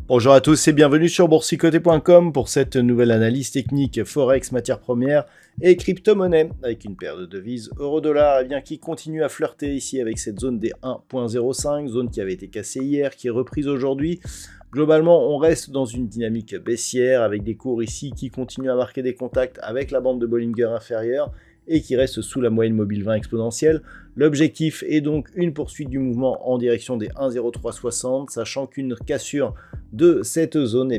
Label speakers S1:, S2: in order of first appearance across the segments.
S1: Bonjour à tous et bienvenue sur boursicoté.com pour cette nouvelle analyse technique Forex, matières premières et crypto-monnaie avec une paire de devises euro-dollar qui continue à flirter ici avec cette zone des 1.05, zone qui avait été cassée hier, qui est reprise aujourd'hui. Globalement, on reste dans une dynamique baissière avec des cours ici qui continuent à marquer des contacts avec la bande de Bollinger inférieure et qui reste sous la moyenne mobile 20 exponentielle. L'objectif est donc une poursuite du mouvement en direction des 1,0360, sachant qu'une cassure de cette zone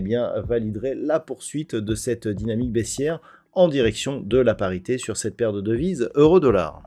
S1: validerait la poursuite de cette dynamique baissière en direction de la parité sur cette paire de devises euro-dollar.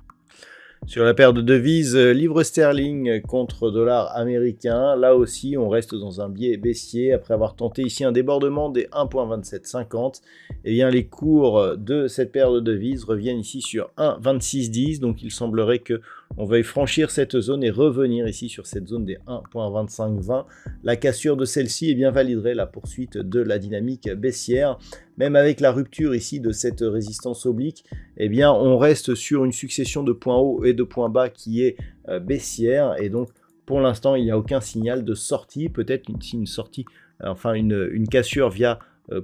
S1: Sur la paire de devises livre sterling contre dollar américain, là aussi on reste dans un biais baissier après avoir tenté ici un débordement des 1.2750. Les cours de cette paire de devises reviennent ici sur 1.2610, donc il semblerait que on veuille franchir cette zone et revenir ici sur cette zone des 1.2520. La cassure de celle-ci validerait la poursuite de la dynamique baissière. Même avec la rupture ici de cette résistance oblique, on reste sur une succession de points hauts et de points bas qui est baissière. Et donc, pour l'instant, il n'y a aucun signal de sortie. Peut-être une sortie, une cassure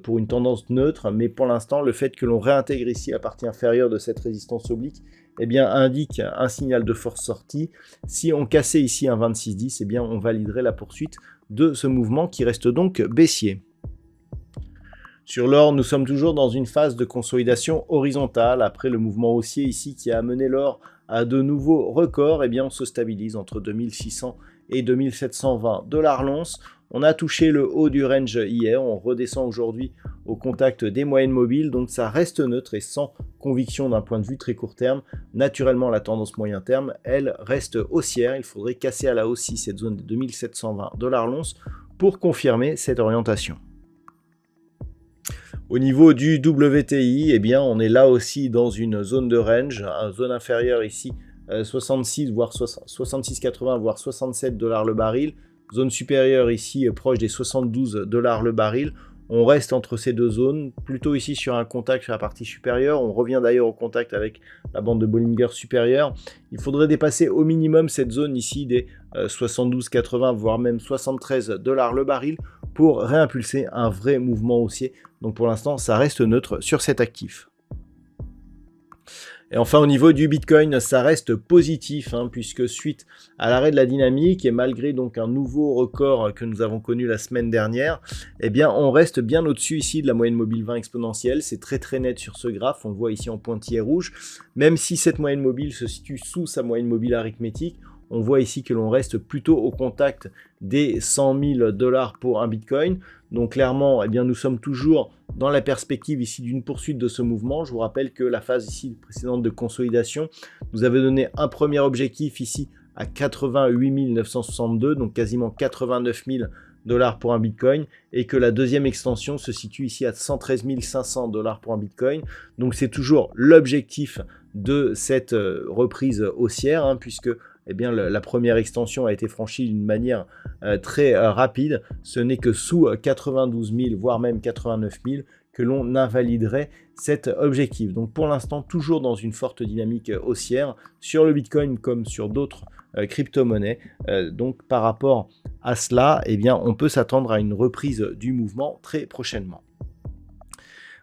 S1: pour une tendance neutre. Mais pour l'instant, le fait que l'on réintègre ici la partie inférieure de cette résistance oblique, indique un signal de force sortie. Si on cassait ici un 2610, on validerait la poursuite de ce mouvement qui reste donc baissier. Sur l'or, nous sommes toujours dans une phase de consolidation horizontale. Après le mouvement haussier ici qui a amené l'or à de nouveaux records, on se stabilise entre 2600 et 2720 $ l'once. On a touché le haut du range hier, on redescend aujourd'hui au contact des moyennes mobiles, donc ça reste neutre et sans conviction d'un point de vue très court terme. Naturellement, la tendance moyen terme, elle reste haussière. Il faudrait casser à la hausse cette zone de 2720 $ l'once pour confirmer cette orientation. Au niveau du WTI, on est là aussi dans une zone de range, une zone inférieure ici, 66 voire 66,80 voire 67 $ le baril. Zone supérieure ici, proche des 72 $ le baril. On reste entre ces deux zones, plutôt ici sur un contact sur la partie supérieure. On revient d'ailleurs au contact avec la bande de Bollinger supérieure. Il faudrait dépasser au minimum cette zone ici des 72,80 voire même 73 $ le baril pour réimpulser un vrai mouvement haussier. Donc pour l'instant, ça reste neutre sur cet actif. Et enfin, au niveau du Bitcoin, ça reste positif, puisque suite à l'arrêt de la dynamique et malgré donc un nouveau record que nous avons connu la semaine dernière, on reste bien au-dessus ici de la moyenne mobile 20 exponentielle. C'est très très net sur ce graphe, on le voit ici en pointillé rouge. Même si cette moyenne mobile se situe sous sa moyenne mobile arithmétique, on voit ici que l'on reste plutôt au contact des 100 000 $ pour un Bitcoin. Donc clairement, nous sommes toujours dans la perspective ici d'une poursuite de ce mouvement. Je vous rappelle que la phase ici précédente de consolidation nous avait donné un premier objectif ici à 88 962, donc quasiment 89 000 $ pour un Bitcoin, et que la deuxième extension se situe ici à 113 500 $ pour un Bitcoin. Donc c'est toujours l'objectif de cette reprise haussière, puisque la première extension a été franchie d'une manière très rapide. Ce n'est que sous 92 000, voire même 89 000, que l'on invaliderait cet objectif. Donc pour l'instant, toujours dans une forte dynamique haussière sur le Bitcoin comme sur d'autres crypto-monnaies. Donc par rapport à cela, on peut s'attendre à une reprise du mouvement très prochainement.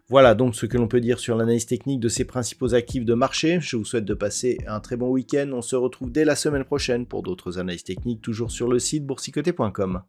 S1: Voilà donc ce que l'on peut dire sur l'analyse technique de ces principaux actifs de marché. Je vous souhaite de passer un très bon week-end. On se retrouve dès la semaine prochaine pour d'autres analyses techniques, toujours sur le site boursicoté.com.